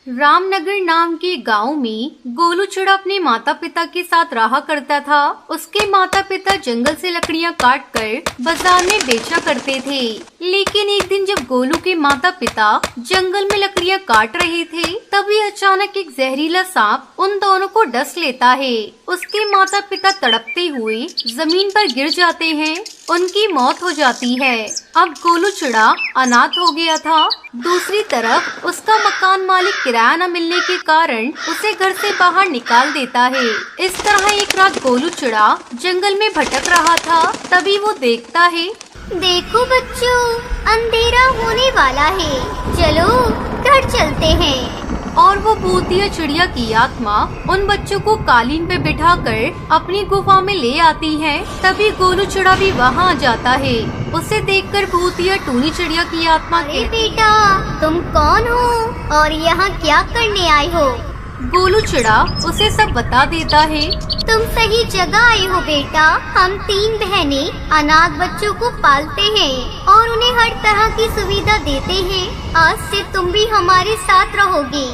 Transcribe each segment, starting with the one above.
रामनगर नाम के गांव में गोलू चिड़ा अपने माता पिता के साथ रहा करता था। उसके माता पिता जंगल से लकड़ियां काट कर बाजार में बेचा करते थे। लेकिन एक दिन जब गोलू के माता पिता जंगल में लकड़ियां काट रहे थे, तभी अचानक एक जहरीला सांप उन दोनों को डस लेता है। उसके माता पिता तड़पते हुए जमीन पर गिर जाते हैं। उनकी मौत हो जाती है। अब गोलू चिड़ा अनाथ हो गया था। दूसरी तरफ उसका मकान मालिक किराया न मिलने के कारण उसे घर से बाहर निकाल देता है। इस तरह एक रात गोलू चिड़ा जंगल में भटक रहा था। तभी वो देखता है, देखो बच्चों, अंधेरा होने वाला है, चलो घर चलते हैं। और वो भूतिया चिड़िया की आत्मा उन बच्चों को कालीन पे बिठाकर अपनी गुफा में ले आती है। तभी गोलू चिड़ा भी वहाँ आ जाता है। उसे देखकर भूतिया टूनी चिड़िया की आत्मा अरे बेटा, तुम कौन हो और यहाँ क्या करने आए हो? गोलू चिड़ा उसे सब बता देता है। तुम सही जगह आए हो बेटा। हम 3 बहनें अनाथ बच्चों को पालते हैं और उन्हें हर तरह की सुविधा देते हैं। आज से तुम भी हमारे साथ रहोगे।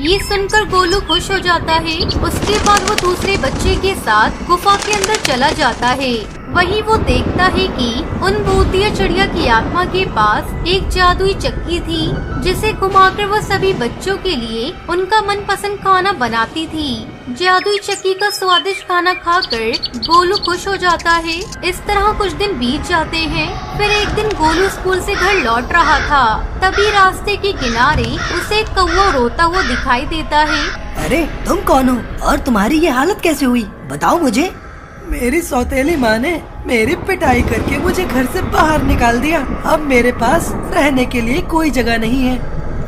ये सुनकर गोलू खुश हो जाता है। उसके बाद वो दूसरे बच्चे के साथ गुफा के अंदर चला जाता है। वहीं वो देखता है कि उन भूतिया चिड़िया की आत्मा के पास एक जादुई चक्की थी, जिसे घुमाकर वो सभी बच्चों के लिए उनका मनपसंद खाना बनाती थी। जादुई चक्की का स्वादिष्ट खाना खाकर गोलू खुश हो जाता है। इस तरह कुछ दिन बीत जाते हैं। फिर एक दिन गोलू स्कूल से घर लौट रहा था। तभी रास्ते के किनारे उसे एक कौवा रोता हुआ दिखाई देता है। अरे तुम कौन हो और तुम्हारी ये हालत कैसे हुई, बताओ मुझे। मेरी सौतेली माँ ने मेरी पिटाई करके मुझे घर से बाहर निकाल दिया। अब मेरे पास रहने के लिए कोई जगह नहीं है।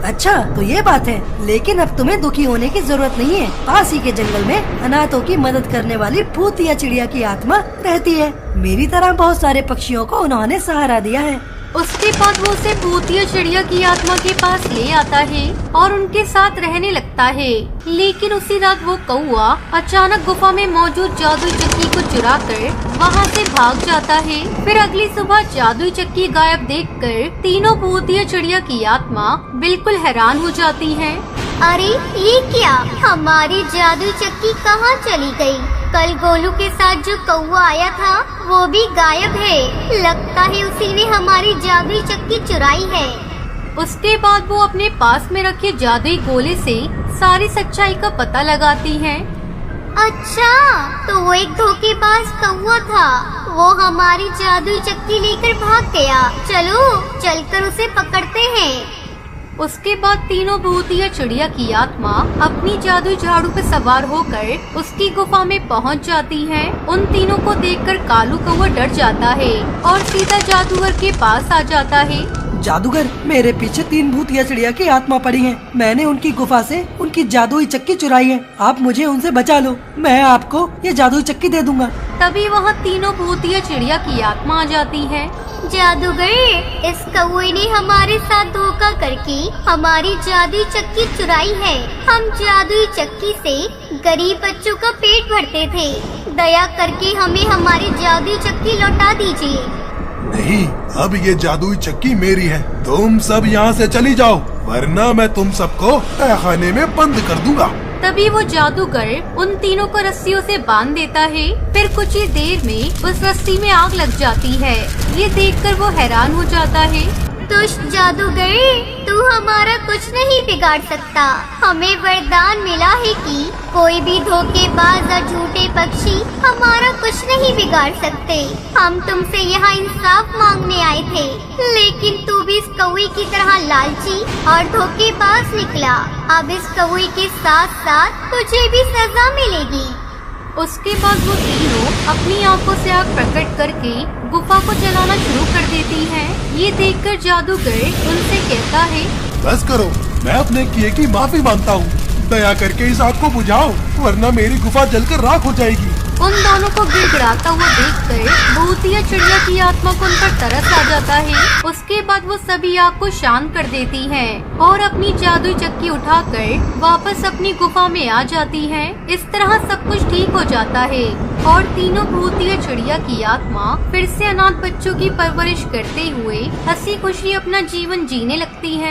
अच्छा तो ये बात है, लेकिन अब तुम्हें दुखी होने की जरूरत नहीं है। पास ही के जंगल में अनाथों की मदद करने वाली भूतिया चिड़िया की आत्मा रहती है। मेरी तरह बहुत सारे पक्षियों को उन्होंने सहारा दिया है। उसके बाद वो उसे भूतिया चिड़िया की आत्मा के पास ले आता है और उनके साथ रहने लगता है। लेकिन उसी रात वो कौवा अचानक गुफा में मौजूद जादुई चक्की को चुरा कर वहाँ से भाग जाता है। फिर अगली सुबह जादुई चक्की गायब देखकर तीनों भूतिया चिड़िया की आत्मा बिल्कुल हैरान हो जाती है। अरे ये क्या, हमारी जादुई चक्की कहाँ चली गई? कल गोलू के साथ जो कौवा आया था वो भी गायब है। लगता है उसी ने हमारी जादुई चक्की चुराई है। उसके बाद वो अपने पास में रखे जादुई गोले से सारी सच्चाई का पता लगाती है। अच्छा तो वो एक धोखेबाज कौवा था। वो हमारी जादुई चक्की लेकर भाग गया। चलो चलकर उसे पकड़ते हैं। उसके बाद तीनों भूतिया चिड़िया की आत्मा अपनी जादुई झाड़ू पे सवार होकर उसकी गुफा में पहुंच जाती है। उन तीनों को देखकर कालू कौवा डर जाता है और सीधा जादूगर के पास आ जाता है। जादूगर, मेरे पीछे 3 भूतिया चिड़िया की आत्मा पड़ी है। मैंने उनकी गुफा से उनकी जादुई चक्की चुराई है। आप मुझे उनसे बचा लो, मैं आपको ये जादुई चक्की दे दूंगा। तभी वहाँ तीनों भूतिया चिड़िया की आत्मा आ जाती है। जादूगर, इस कौवे ने हमारे साथ धोखा करके हमारी जादुई चक्की चुराई है। हम जादुई चक्की से गरीब बच्चों का पेट भरते थे। दया करके हमें हमारी जादुई चक्की लौटा दीजिए। नहीं, अब ये जादुई चक्की मेरी है। तुम सब यहाँ से चली जाओ, वरना मैं तुम सबको तहखाने में बंद कर दूंगा। तभी वो जादूगर उन तीनों को रस्सियों से बांध देता है। फिर कुछ ही देर में उस रस्सी में आग लग जाती है। ये देखकर वो हैरान हो जाता है। दुष्ट जादूगर, तू हमारा कुछ नहीं बिगाड़ सकता। हमें वरदान मिला है कि कोई भी धोखेबाज और झूठे पक्षी हमारा कुछ नहीं बिगाड़ सकते। हम तुमसे यहाँ इंसाफ मांगने आए थे, लेकिन तू भी इस कौवे की तरह लालची और धोखेबाज निकला। अब इस कौवे के साथ साथ तुझे भी सजा मिलेगी। उसके बाद वो तीनों अपनी आंखों से आग प्रकट करके गुफा को जलाना शुरू कर देती हैं। ये देखकर जादूगर उनसे कहता है, बस करो, मैं अपने किए की माफी मांगता हूँ। दया करके इस आग को बुझाओ, वरना मेरी गुफा जलकर राख हो जाएगी। उन दोनों को गिड़गिड़ाता हुआ देखकर भूतिया चिड़िया की आत्मा को उन पर तरस आ जाता है। उसके बाद वो सभी आग को शांत कर देती हैं और अपनी जादुई चक्की उठाकर वापस अपनी गुफा में आ जाती हैं। इस तरह सब कुछ ठीक हो जाता है और तीनों भूतिया चिड़िया की आत्मा फिर से अनाथ बच्चों की परवरिश करते हुए हंसी खुशी अपना जीवन जीने लगती है।